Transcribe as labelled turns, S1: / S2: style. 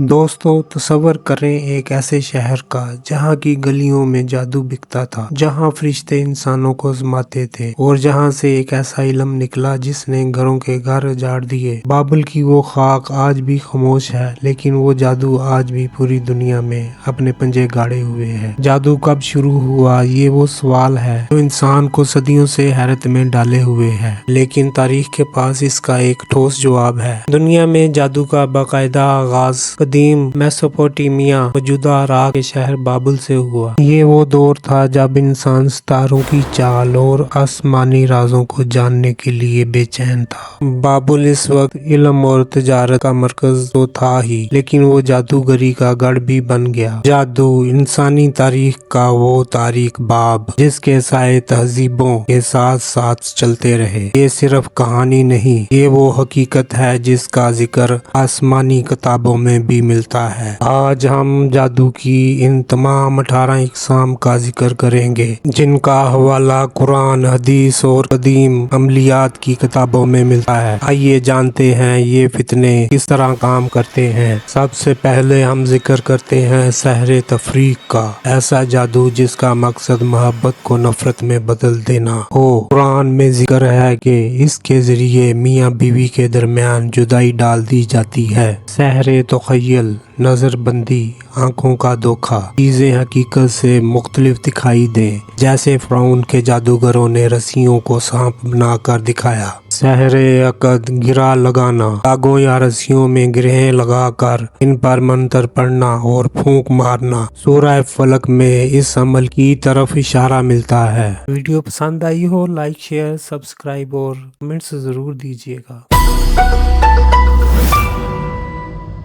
S1: दोस्तों तसव्वुर करें एक ऐसे शहर का जहाँ की गलियों में जादू बिकता था, जहाँ फरिश्ते इंसानों को आजमाते थे और जहाँ से एक ऐसा इल्म निकला जिसने घरों के घर उजाड़ दिए। बाबुल की वो खाक आज भी खामोश है, लेकिन वो जादू आज भी पूरी दुनिया में अपने पंजे गाड़े हुए है। जादू कब शुरू हुआ, ये वो सवाल है जो इंसान को सदियों से हैरत में डाले हुए है, लेकिन तारीख के पास इसका एक ठोस जवाब है। दुनिया में जादू का बाकायदा आगाज कदीम मेसोपोटामिया मौजूदा इराक के शहर बाबुल से हुआ। ये वो दौर था जब इंसान सितारों की चाल और आसमानी राजों को जानने के लिए बेचैन था। बाबुल इस वक्त इल्म और तजारत का मरकज तो था ही, लेकिन वो जादूगरी का गढ़ भी बन गया। जादू इंसानी तारीख का वो तारीख बाब जिसके साए तहजीबों के साथ साथ चलते रहे। ये सिर्फ कहानी नहीं, ये वो हकीकत है जिसका जिक्र आसमानी किताबों में भी मिलता है। आज हम जादू की इन तमाम 18 इकसाम का जिक्र करेंगे जिनका हवाला कुरान, हदीस और कदीम अमलियात की किताबों में मिलता है। आइए जानते हैं ये फितने किस तरह काम करते हैं। सबसे पहले हम जिक्र करते हैं सहरे तफरीक का, ऐसा जादू जिसका मकसद मोहब्बत को नफरत में बदल देना हो। कुरान में जिक्र है कि इसके जरिए मियाँ बीवी के दरमियान जुदाई डाल दी जाती है। सहरे तखय्युल, नजरबंदी, आंखों का धोखा, चीजें हकीकत से मुख्तलिफ दिखाई दें, जैसे फिरौन के जादूगरों ने रस्सियों को सांप बनाकर दिखाया। सहरे अकद, गिरा लगाना, धागों या रस्सियों में गिरहें लगाकर इन पर मंत्र पढ़ना और फूंक मारना। सूरह फलक में इस अमल की तरफ इशारा मिलता है। वीडियो पसंद आई हो लाइक शेयर सब्सक्राइब और कमेंट्स जरूर दीजिएगा।